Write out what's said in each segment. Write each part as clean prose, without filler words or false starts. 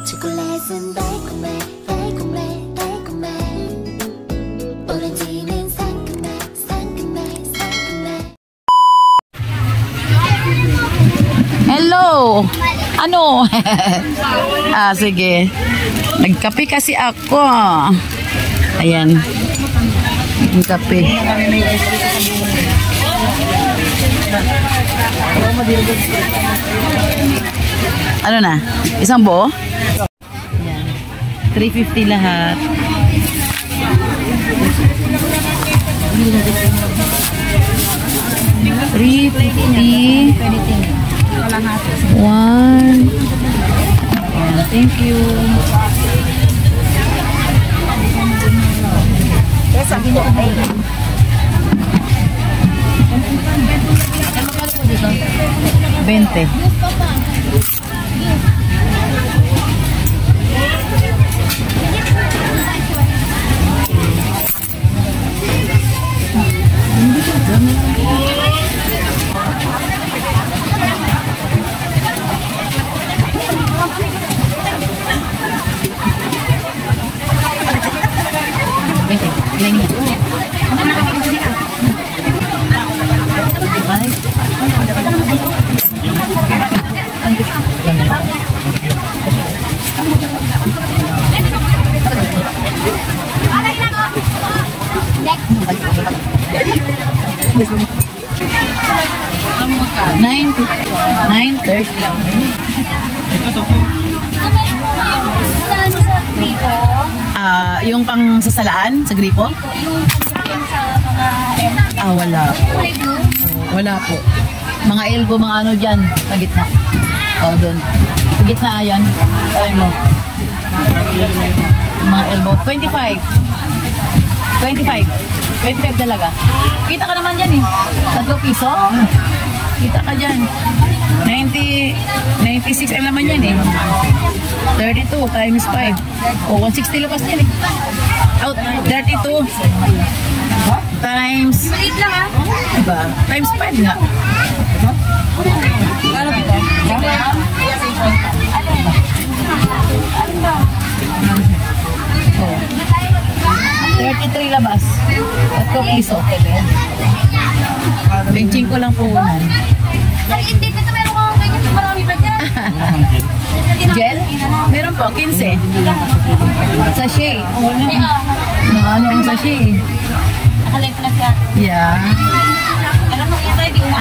초콜릿은 달콤해 달콤해 달콤해 오렌지는 상큼해 상큼해 상큼해. Hello! Ano? Sige. Nagkape kasi ako. Ayan. Nagkape. Ano na? Isang buo? Ayan. 350 lahat. $350. One. Thank you. $20. Yung pang sasalaan sa gripo? Wala po. Wala po. Mga elbow, mga ano dyan, sa gitna. Doon. Sa gitna, yan. Ayun mo. Mga elbow. 25 talaga. Kita ka naman dyan eh. 3 piso. Kita ka dyan. 96 ang naman yan eh. 32 times 5. 160 labas yan eh. Out, 32 times diba? Times 5 nga. Ano dito? 33 labas. 3 piso. Benching ko lang po unan. Hindi, dito meron kong ganyan. Marami ba dyan? Gel? Meron po, 15. Sachet. Ano ang sachet? Nakalip na siya. Yeah. Alam mo, ito hindi umang.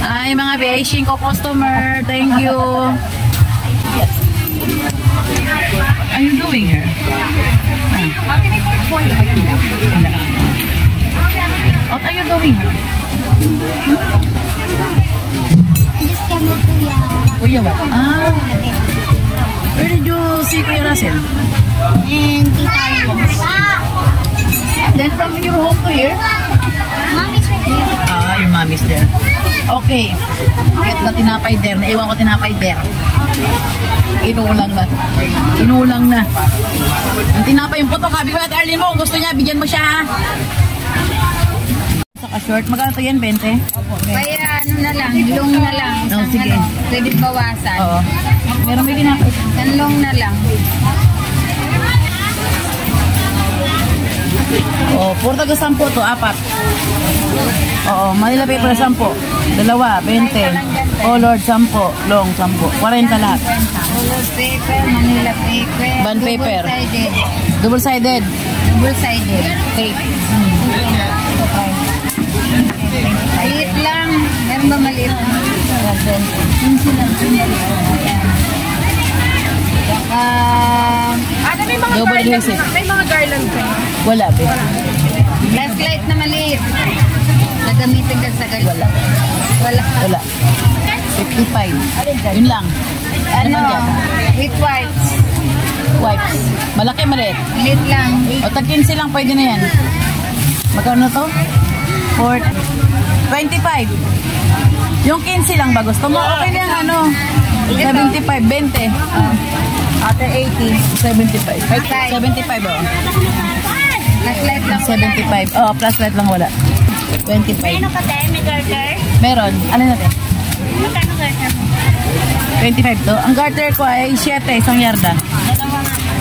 Ay, mga Beijing ko customer. Thank you. What are you doing here? What are you doing here? Just came with Kuya. Kuya ba? Where did you see Kuya Russell? And Tita Yus. Then from your home to here? Mommy's right here. Your mom is there. Okay. Get na tinapay there. Naiwan ko tinapay there. Inuulang na. Ang tinapay yung puto. Sabi ko at Arlene mo, kung gusto niya, bigyan mo siya ha. Saka short. Magkano to yan? 20? Kaya ano na lang, long na lang. Sige. Pwede bawasan. Oo. Meron may tinapay. Long na lang. Puro taga 10 to, 4. Manila paper 10. 2, 20. Color 10. Long 10. 40 lahat. Color paper, Manila paper. Bond paper. Double-sided. Double-sided. Tape. Maliit lang. Meron ba maliit? May mga garland pa. Wala ba? Flashlight na maliit. Nagamitin ka sa garland. Wala. 55. Yun lang. With wipes. Wipes. Malaki, maliit. Maliit lang. O tag 15 lang pwede na yan. Magkano to? 25. Yung 15 lang ba gusto mo? Okay na yung 75, 20. Ate 80. 75. 75 oh. Flashlight lang. 75. Flashlight lang wala. 25. May ano ka tayo? May garter? Meron. Ano natin? Magkano garter mo? 25 to. Ang garter ko ay 7, isang yarda.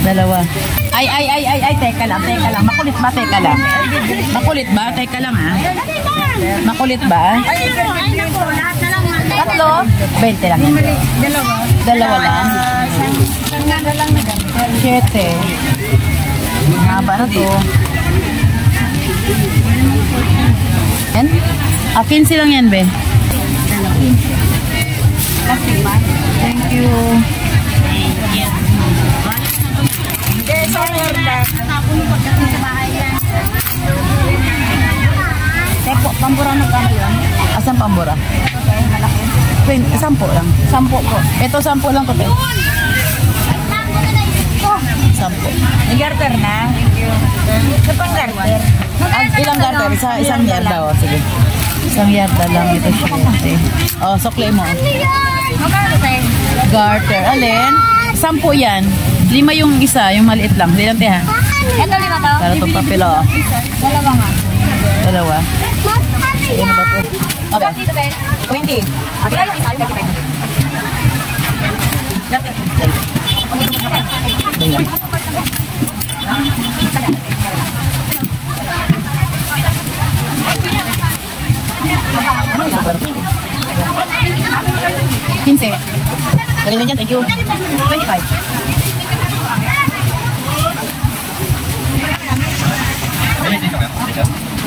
Dalawa. Ay, teka lang. Makulit ba? Teka lang. Teka lang ha. Makulit ba? Tatlo? 20 lang. Dalawa lang. 7. Haba na to. Yan? 15 lang yan, be. Thank you. Tepo, pambura mo ka yun? Asan pambura? Malaki. 10 lang. 10 po. Ito 10 lang to, be. 10. May garter na. Thank you. Ito pang garter. Ilang garter? Isang yarda. O, sige. Isang yarda lang ito siya. O, sukli mo. Magkano tayo? Garter. Alin? 10 yan. 5 yung isa, yung maliit lang. Hindi lang, te, ha? Ito 5 to? Para itong papel, o. Dalawa nga. Dalawa. Ano ba ito? Okay. 20. At ilan yung isa? Yung 25. Ganyan. $15. Galing dyan, thank you. 25.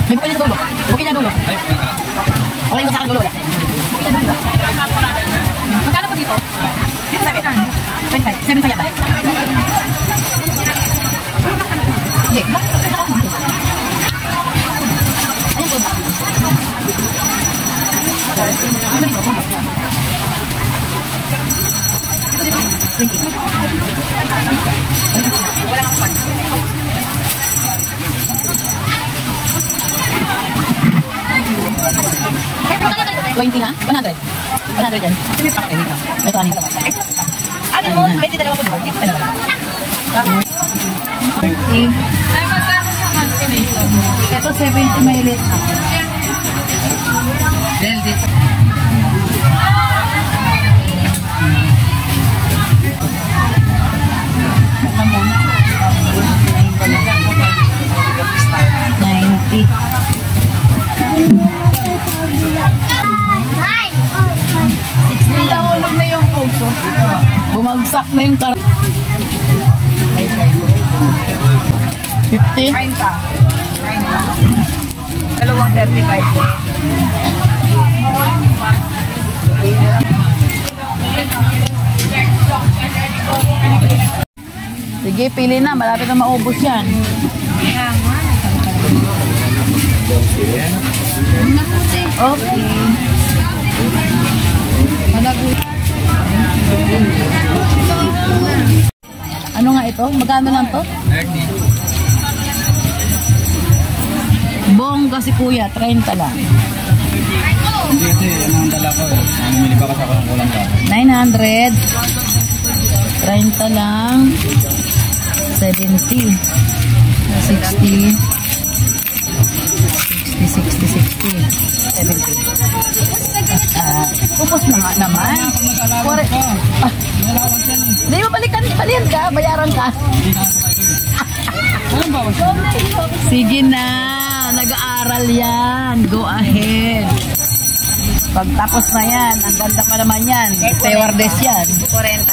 May pwede dulo. Okay na dulo. Okay na sa akin dulo. Magkano po dito? 7 sa yata. Sige. Ayan po. Wala kang pan. $20 na? 100. 100 yan. Ito, anin ka ba? Ano mo? 20 dalawa po. Ito 70 mailit. Del dito. Nahulog na yung puso. Bumagsak na yung kar... 50? 30. Dalawang 35. Sige, pili na. Malapit na maubos yan. Okay. Ano nga ito? Magkano lang to? Bongga si kuya, 30 lang. Hindi kasi, yan ang dala ko. Namimili pa kasi ako ng kulang ka. 900. 30 lang. 70. 60. 70. Upos na nga naman. Hindi mo balikan ka, bayaran ka. Sige na, nag-aaral yan. Go ahead. Pagtapos na yan, ang ganda pa naman yan. Stewardess yan. 40.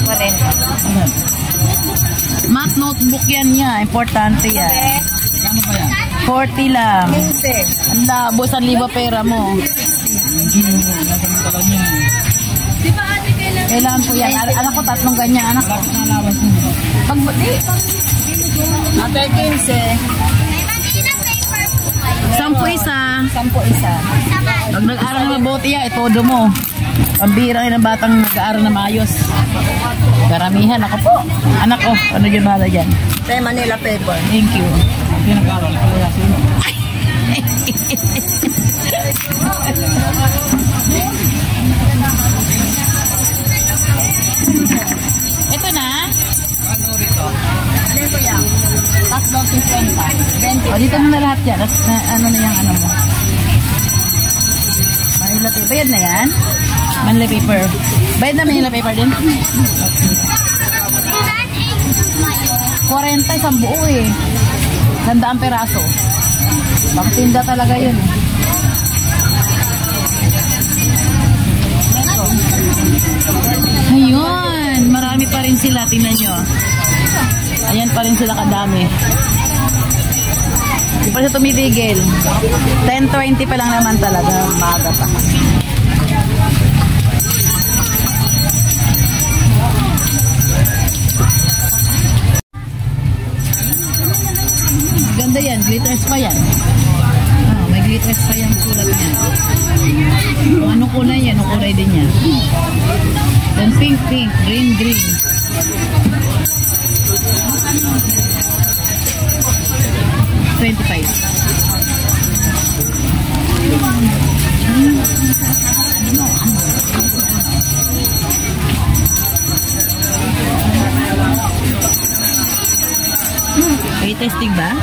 40. Math notebook yan niya. Importante yan. Kano pa yan? 40 lang. 15. Ang labo, 1,000 pera mo. Hindi mo, nasa mga talag niya. Kailangan ko yan. Anak ko, 3 ganyan. Anak ko. Bakit nalawas mo? Pagbuti. Ate 15. 10 isa. 10 isa. Pag nag-aaral na mabuti yan, itodo mo. Pambira ng batang nag-aaral na maayos. Karamihan. Ako po. Anak ko. Ano dyan bahala dyan? Tay Manila paper. Thank you. Hindi nag-aaral. Kaya sino? Ito na. Ano rito? Ano ko yan? Tax daw 50. 20. O, dito mo na lahat yan. Tapos, ano na yung ano mo. Manila paper. Bayad na yan? Manila paper. Bayad na Manila paper din? Okay. 40 isang buo eh. 100 peraso. Pagtinda talaga yun. Ayun. Marami pa rin sila. Tingnan nyo. Ayan pa rin sila kadami. Hindi pa siya tumitigil. 10:20 pa lang naman talaga. Maaga pa. Ganda yan. Glitters pa yan. Oh, may glitters pa yung sulat niya. Kung anong kulay yan, anong kulay din yan. Then pink, pink. Green, green. $25. May testing ba?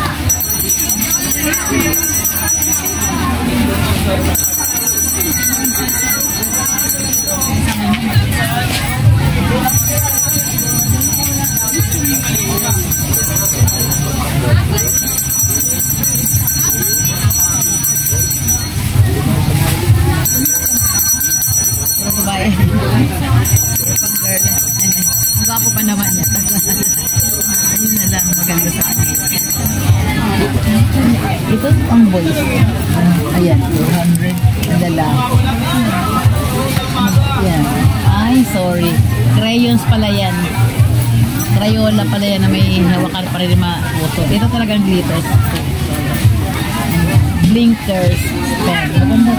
Gwapo pa naman niya. Yun na lang maganda sa akin. Ito ang boys. Ayan, 200. Dala. Yan. Ay, sorry. Crayons pala yan. Crayola pala yan na may hawakan pa rin mabuto. Ito talagang glitters. Blinkers. Pen. Maganda.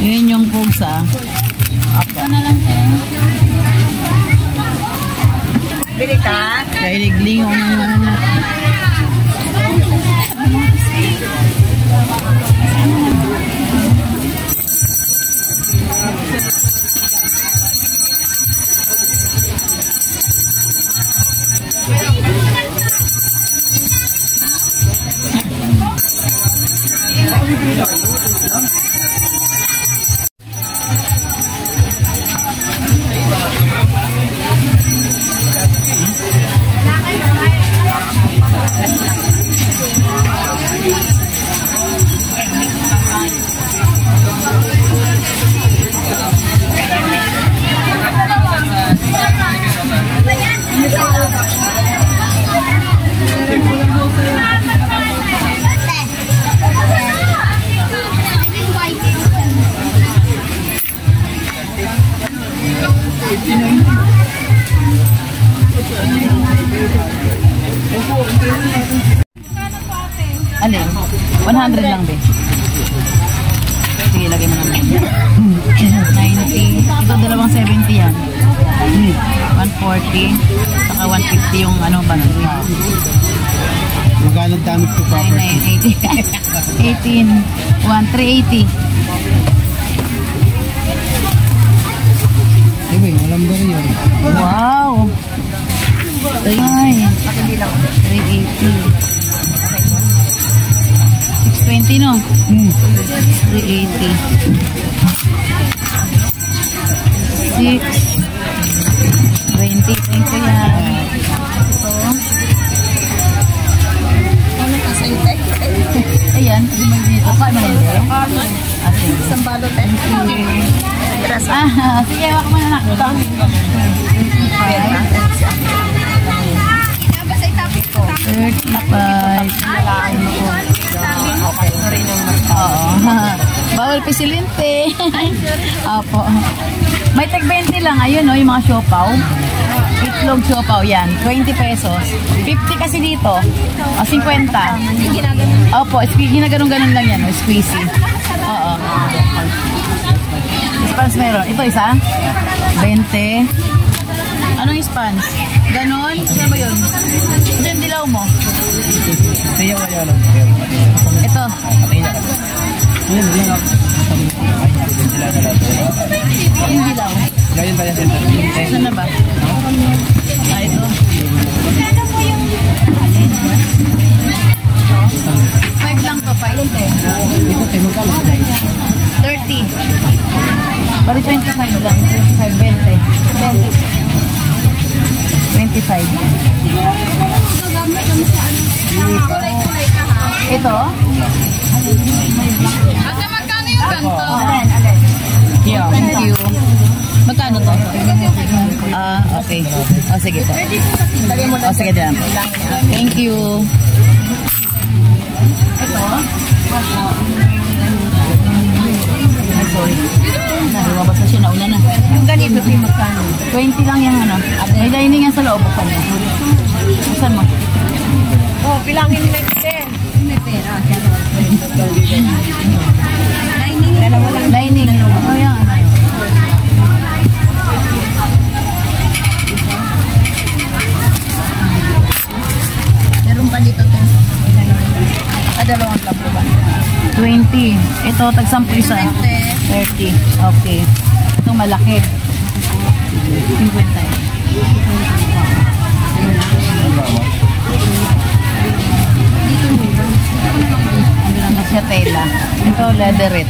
Yun yung pugsa. Ito na lang eh. Bili ka? Kailigling o naman na. Alin? 100 lang, be. Sige, lagay mo naman. 90. Ito, dalawang 70 yan. 140. Saka 150 yung ano, battery. Magkano damage to property? 18. 380. Diba, alam ba rin yun? Wow! Ay, 380. 620, no? 380. 620. Thank you yan. Ito. Ayan, hindi mo dito. Kaya mo nito? Isang balot eh. Sige, wak mo na na. 35. Oo. Bawal pisilinte. Opo. May tag 20 lang. Ayun, no, yung mga siopaw. Itlog siopaw, yan. 20 pesos. 50 kasi dito. 50. Opo, ginaganon-ganon lang yan. Squeezy. Oo. Spans meron. Ito isa? 20. Anong spans? Ganon? Ano ba yun? Ito yung dilaw mo. Tiyo ka yun. Ito. Yan, yan. Yung dilaw. Ganyan pala center. Saan na ba? Ito. 5 lang to, 5. Ito, tayo magkala. 20. 25. Ito? Ate, magkano yung ganito? Yeah. Thank you. Magkano to? Okay. Sige po. Sige dyan. Thank you. Ito? Ay, sorry. Lumabas na siya, nauna na. Yung ganito, magkano? 20 lang yung ano. May dining yan sa loob. Saan mo? Oh, bilangin mo ito. May pera. Dining. Oh, yan. Meron pa dito to. Dalawang plabo ba? 20. Ito, tag-10 isa. 30. Okay. Ito malaki. 50. Ano lang kasi tela. Ito, leatherette.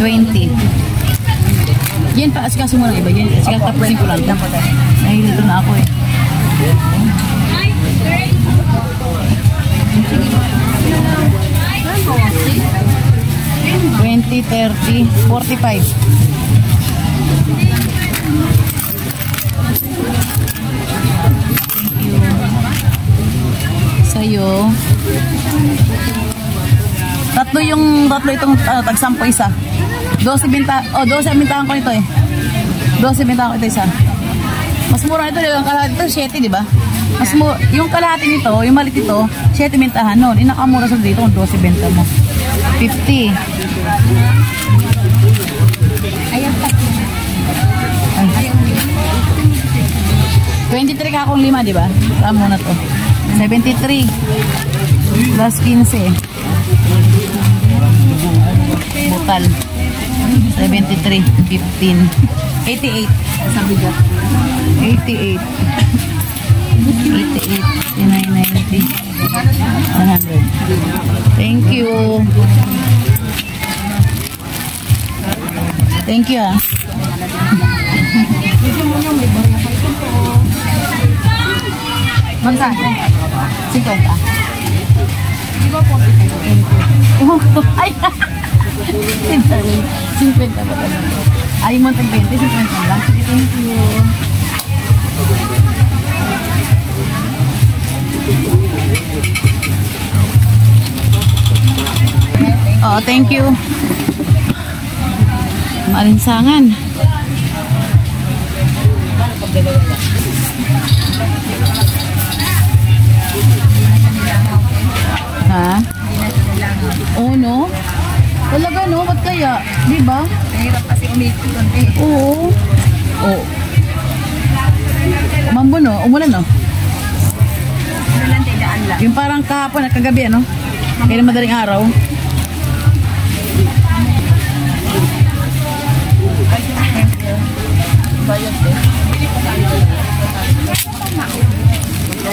20. Yan pa, asikaso mo lang iba. Yan, asikaso tapusin ko lang. Nahilito na ako eh. 20, 30, 45. Sa'yo. Tatlo itong tag-10 isa. 12 bintahan ko ito eh. 12 bintahan ko ito isa. Mas mura ito, yung kalahati ito, 7, di ba? Mas mura, yung kalahati nito, yung malit ito, 7 bintahan noon. Inakamura sa dito kung 12 benta mo. 50. Ayan pa. Ay. 23 ka akong 5, di ba? Tama na to. 73 plus 15. Bukal. 73, 15. 88. Sabi ka. 88. 89, 90. 100. Thank you. Thank you ah. Magkano? 50. Di ba 45? Ay! 50 ba talaga? Ay mo tag 20, 50 lang. Sige, thank you. Oh, thank you. Maalinsangan. Ha? Oo, no? Talaga, no? Ba't kaya? Di ba? Mahirap kasi umikot eh. Oo. Oo. Mambo, no? Umulan, no? Ano lang, tidaan lang. Yung parang kahapon at kagabi, ano? Kaya madaling araw. Bayad eh. 40.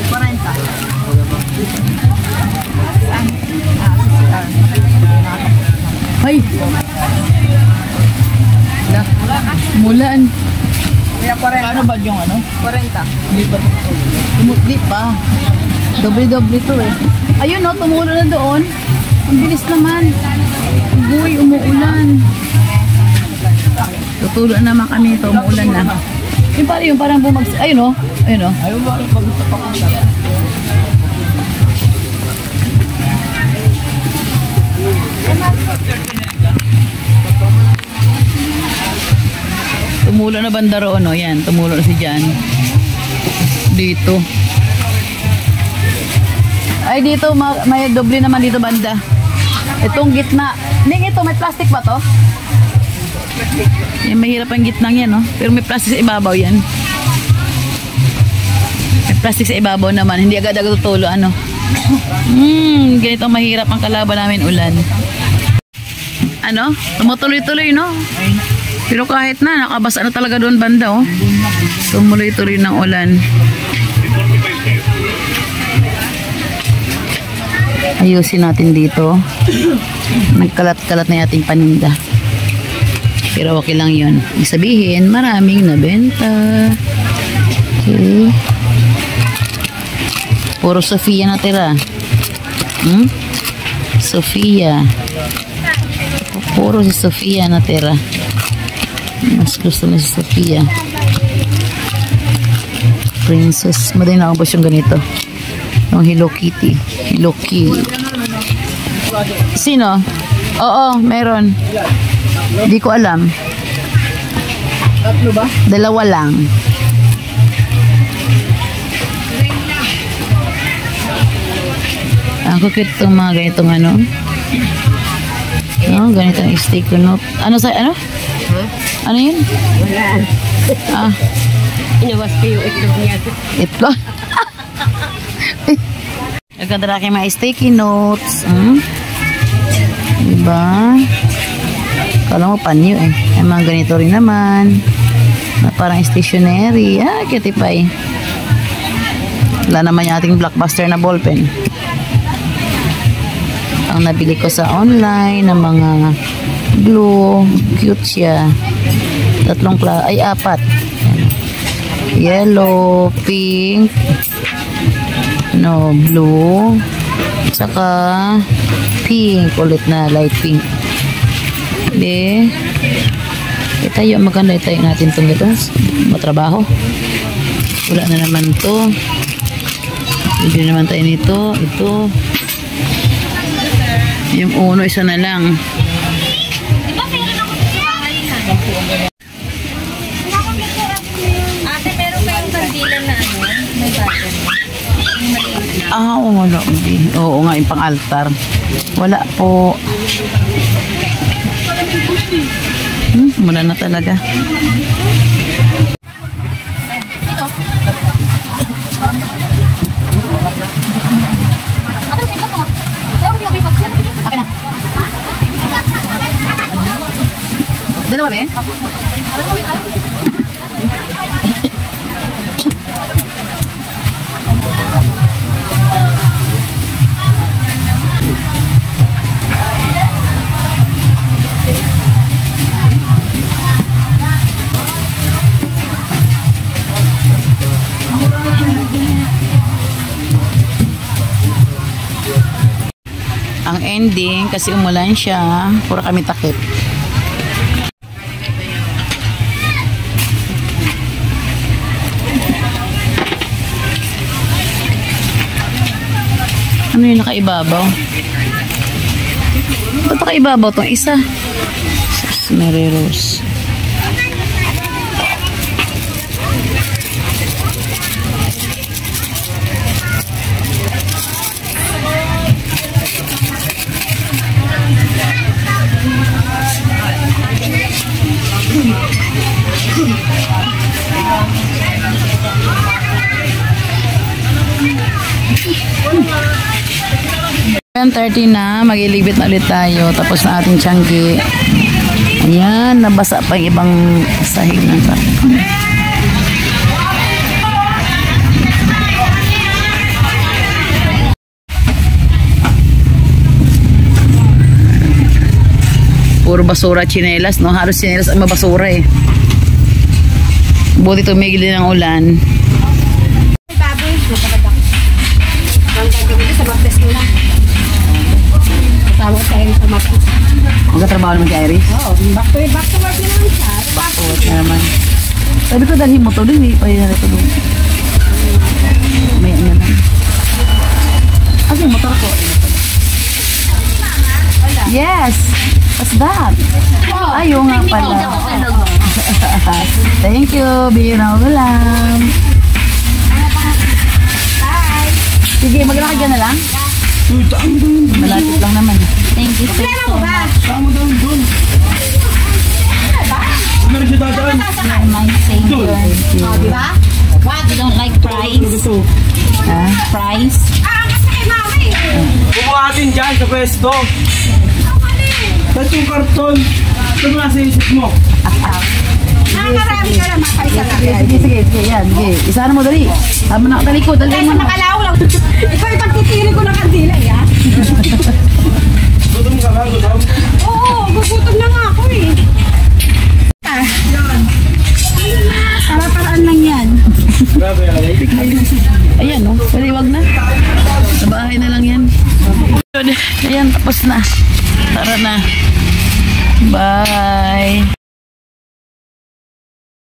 Ay! Mulan. Kaya 40. Ano ba yung ano? 40. Hindi pa. Tumutli pa. Doble-doble to eh. Ayun no, tumulo na doon. Ang bilis naman. Uy, umuulan. Tutulo naman kami ito, umuulan na. Yung parang bumagsak. Ayun no. Ayun no. Ayaw ba? Pag-gusto pa ko sa Tumulo na banda roon, no? Yan, tumulo na si Jan. Dito. Ay, dito, may doble naman dito banda. Itong gitna. Ning ito, may plastic ba to? Yan, mahirap ang gitnang yan, no? Pero may plastic sa ibabaw yan. May plastic sa ibabaw naman. Hindi agad-agad tutulo, ano? Ganito mahirap ang kalaban namin, ulan. Ano? Tumutuloy-tuloy, no? Pero kahit na, nakabasa na talaga doon banda, oh. Tumuloy-tuloy ng ulan. Ayusin natin dito. Nagkalat-kalat na yating paninda. Pero okay lang yun. Ibig sabihin, maraming nabenta. Okay. Puro Sofia natira. Sofia. Puro si Sofia natira. Mas gusto na si Sofia. Princess. Madaling naubos yung ganito. Yung Hello Kitty. Hello Kitty. Sino? Oo, meron. Hindi ko alam. Tatlo ba? Dalawa lang. Ang cute itong mga ganitong ano. No, ganitong stick no. Ano sa ano? Ano yun? Wala. Ah, Inawas ko yung itlog niya. itlog. Nagkanda na kayo mga sticky notes. Diba? Kala mo panyo eh. Ay mga ganito rin naman. Na parang stationery. Ah, cute pie. Wala naman yung ating blockbuster na ballpen. Ang nabili ko sa online ng mga glue. Cute siya. Tatlong ay apat. Yellow, pink, no, blue, saka pink, ulit na light pink. Hindi. Tayo, maganda tayo natin itong ito. Matrabaho. Wala na naman to. Hindi naman tayo nito. Ito. Yung uno, isa na lang. Ate, meron pa yung kandila na ano? May button. Ah, oo nga. Oo nga, yung pang-altar. Wala po. Mula na talaga. Dalawa ba eh? Ang ending, kasi umulan siya, puro kami takip. Ano yung nakaibabaw? Ba't nakaibabaw itong isa? Mary Rose. Ayan, 30 na. Mag-ilibit na ulit tayo. Tapos na ating tiyanggi. Ayan, nabasa pa yung ibang sahig ng sakit. Puro basura, tsinelas, no? Halos tsinelas ang mabasura eh. Buti tumigil din ang ulan. Tawag tayo sa Marcos. Magkatrabaho naman kay Iris? Oo, back to work na naman siya. Back to work na naman. Sabi ko dalhin mo to din eh. Pwede na ito doon. May ano lang. Kasi yung motor ko. Yes! What's that? Ayaw nga pala. Thank you. Bigyan ako lang. Sige, maglakad ka na lang. Malapit lang naman. Thank you so much. Tama daw doon. Meron siya dadaan. You're my savior. Diba? You don't like fries? Ha? Fries? Kumuha atin dyan sa pwesto. Tapos yung karton. Ito mo nasa isip mo. Nakakarami ka naman pa isa lang. Sige. Yan, sige. Isahan mo dali. Tama na talikod. Dali mo na. Nakalaw lang. Ikaw yung pagtitiri ko ng kandila, ya? Gutom ka ba? Gutom? Oo, gugutom na nga ako eh. Ayan, no? Pwede wag na. Sa bahay na lang yan. Ayan, tapos na. Tara na. Bye.